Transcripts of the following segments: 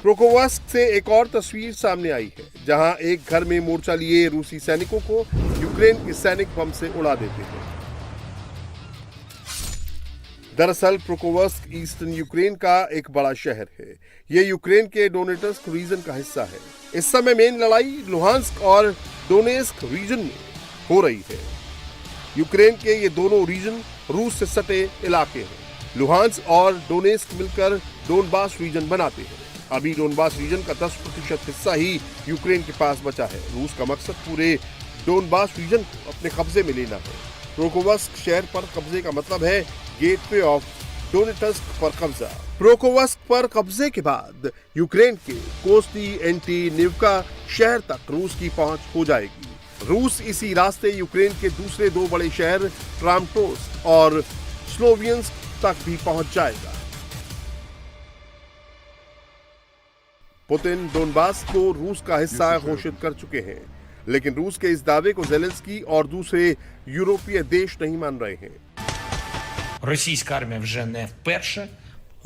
Pokrovsk से एक और तस्वीर सामने आई है, जहां एक घर में मोर्चा लिए रूसी सैनिकों को यूक्रेन के सैनिक बम से उड़ा देते हैं। दरअसल पोक्रोवस्क ईस्टर्न यूक्रेन का एक बड़ा शहर है। यह यूक्रेन के डोनेट्स्क रीजन का हिस्सा है। इस समय मेन लड़ाई लुहांस्क और डोनेट्स्क रीजन में हो रही है। यूक्रेन के ये दोनों रीजन रूस से सटे इलाके हैं। लुहांस्क और डोनेट्स्क मिलकर डोनबास रीजन बनाते हैं। अभी डोनबास रीजन का 10% हिस्सा ही यूक्रेन के पास बचा है। रूस का मकसद पूरे डोनबास रीजन को अपने कब्जे में लेना है। पोक्रोवस्क शहर पर कब्जे का मतलब है गेटवे ऑफ डोनेट्स्क पर कब्जा। पोक्रोवस्क पर कब्जे के बाद यूक्रेन के कोस्टी एंटीनिवका शहर तक रूस की पहुंच हो जाएगी। रूस इसी रास्ते यूक्रेन के दूसरे दो बड़े शहर क्रामाटोर्स्क और स्लोवियंस्क तक भी पहुंच जाएगा। पुतिन डोनबास को रूस का हिस्सा घोषित कर चुके हैं, लेकिन रूस के इस दावे को ज़ेलेंस्की और दूसरे यूरोपीय देश नहीं मान रहे हैं। Російська армія вже не вперше.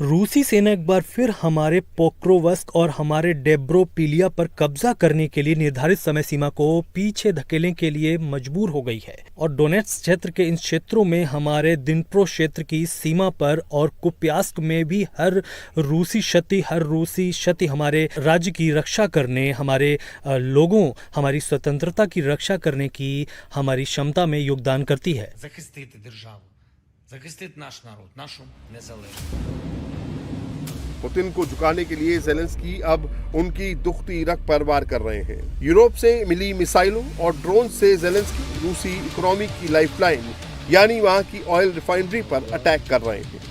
रूसी सेना एक बार फिर हमारे पोक्रोवस्क और हमारे डेब्रोपिलिया पर कब्जा करने के लिए निर्धारित समय सीमा को पीछे धकेलने के लिए मजबूर हो गई है और डोनेट्स्क क्षेत्र के इन क्षेत्रों में हमारे दिनप्रो क्षेत्र की सीमा पर और कुप्यास्क में भी हर रूसी क्षति हमारे राज्य की रक्षा करने, हमारे लोगों, हमारी स्वतंत्रता की रक्षा करने की हमारी क्षमता में योगदान करती है। Захистити державу, захистити наш народ, нашу незалежність. पुतिन को झुकाने के लिए ज़ेलेंस्की अब उनकी दुखती रग पर वार कर रहे हैं। यूरोप से मिली मिसाइलों और ड्रोन से ज़ेलेंस्की रूसी इकोनॉमी की लाइफलाइन यानी वहां की ऑयल रिफाइनरी पर अटैक कर रहे हैं।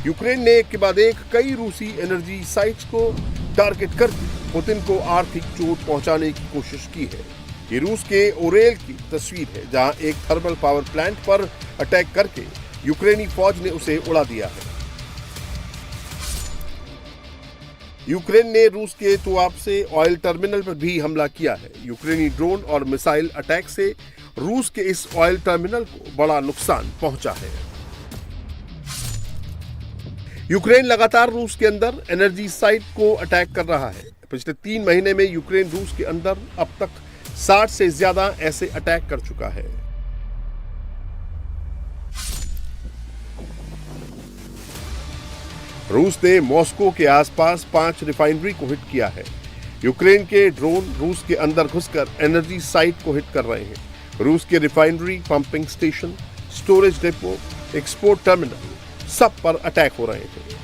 यूक्रेन ने एक के बाद एक कई रूसी एनर्जी साइट्स को टारगेट कर पुतिन को आर्थिक चोट पहुंचाने की कोशिश की है। ये रूस के ओरेल की तस्वीर है, जहां एक थर्मल पावर प्लांट पर अटैक करके यूक्रेनी फौज ने उसे उड़ा दिया है। यूक्रेन ने रूस के तुआब से ऑयल टर्मिनल पर भी हमला किया है। यूक्रेनी ड्रोन और मिसाइल अटैक से रूस के इस ऑयल टर्मिनल को बड़ा नुकसान पहुंचा है। यूक्रेन लगातार रूस के अंदर एनर्जी साइट को अटैक कर रहा है। पिछले 3 महीने में यूक्रेन रूस के अंदर अब तक 60 से ज्यादा ऐसे अटैक कर चुका है। रूस ने मॉस्को के आसपास 5 रिफाइनरी को हिट किया है। यूक्रेन के ड्रोन रूस के अंदर घुसकर एनर्जी साइट को हिट कर रहे हैं। रूस के refinery, pumping station, storage depot, export terminal सब पर अटैक हो रहे हैं।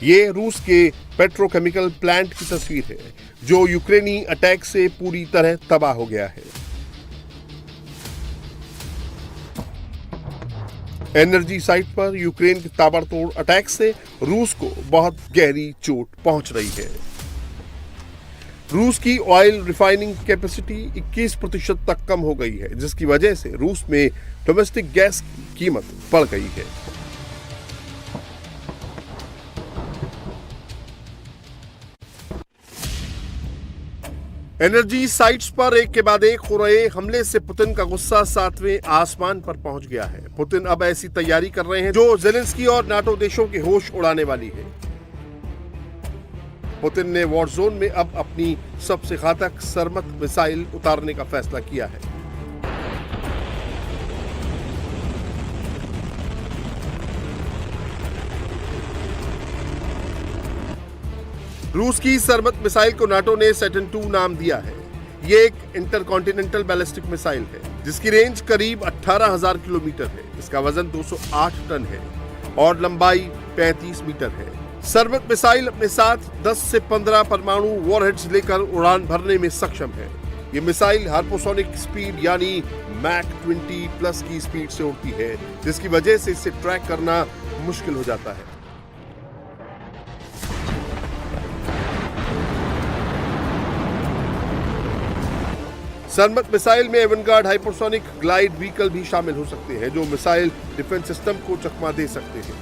ये रूस के पेट्रोकेमिकल प्लांट की तस्वीर है, जो यूक्रेनी अटैक से पूरी तरह तबाह हो गया है। एनर्जी साइट पर यूक्रेन के ताबड़तोड़ अटैक से रूस को बहुत गहरी चोट पहुंच रही है। रूस की ऑयल रिफाइनिंग कैपेसिटी 21% तक कम हो गई है, जिसकी वजह से रूस में डोमेस्टिक गैस की कीमत बढ़ गई है। एनर्जी साइट्स पर एक के बाद एक हो रहे हमले से पुतिन का गुस्सा 7वें आसमान पर पहुंच गया है। पुतिन अब ऐसी तैयारी कर रहे हैं जो ज़ेलेंस्की और नाटो देशों के होश उड़ाने वाली है। पुतिन ने वॉर जोन में अब अपनी सबसे घातक सरमत मिसाइल उतारने का फैसला किया है। रूस की सरमत मिसाइल को नाटो ने सैटर्न 2 नाम दिया है। ये एक इंटरकॉन्टिनेंटल बैलिस्टिक मिसाइल है, जिसकी रेंज करीब 18,000 किलोमीटर है। इसका वजन 208 टन है और लंबाई 35 मीटर है। सरमत मिसाइल अपने साथ 10 से 15 परमाणु वॉरहेड्स लेकर उड़ान भरने में सक्षम है। ये मिसाइल हाइपरसोनिक स्पीड यानी मैक 20+ की स्पीड से उड़ती है, जिसकी वजह से इसे ट्रैक करना मुश्किल हो जाता है। सरमत मिसाइल में एवनगार्ड हाइपरसोनिक ग्लाइड व्हीकल भी शामिल हो सकते हैं, जो मिसाइल डिफेंस सिस्टम को चकमा दे सकते हैं।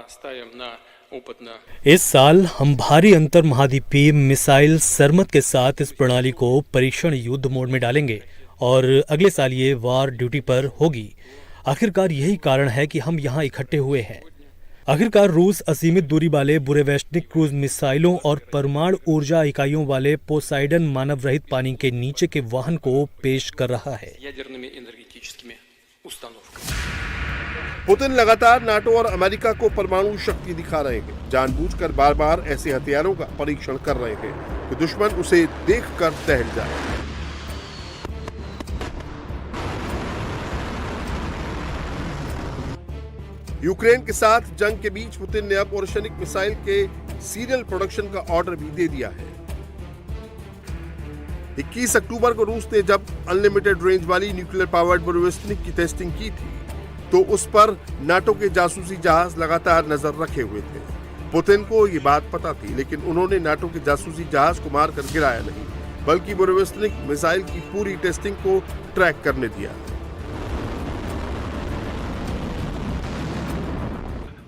ставим на опытно. इस साल हम भारी अंतर महाद्वीपीय मिसाइल सरमत के साथ इस प्रणाली को परीक्षण युद्ध मोड में डालेंगे और अगले साल ये वार ड्यूटी पर होगी। आखिरकार यही कारण है कि हम यहाँ इकट्ठे हुए हैं। आखिरकार रूस असीमित दूरी वाले बुरेवेस्टनिक क्रूज मिसाइलों और परमाणु ऊर्जा इकाइयों वाले पोसाइडन मानव रहित पानी के नीचे के वाहन को पेश कर रहा है। Ядерными энергетическими установками. पुतिन लगातार नाटो और अमेरिका को परमाणु शक्ति दिखा रहे हैं, जानबूझकर बार बार ऐसे हथियारों का परीक्षण कर रहे हैं कि दुश्मन उसे देखकर दहल जाए। यूक्रेन के साथ जंग के बीच पुतिन ने अब ओरेशनिक मिसाइल के सीरियल प्रोडक्शन का ऑर्डर भी दे दिया है। 21 अक्टूबर को रूस ने जब अनलिमिटेड रेंज वाली न्यूक्लियर पावर्ड बुरेवेस्टनिक की टेस्टिंग की थी तो उस पर नाटो के जासूसी जहाज लगातार नजर रखे हुए थे। पुतिन को ये बात पता थी, लेकिन उन्होंने नाटो के जासूसी जहाज को मारकर गिराया नहीं, बल्कि बुरेवेस्टनिक मिसाइल की पूरी टेस्टिंग को ट्रैक करने दिया।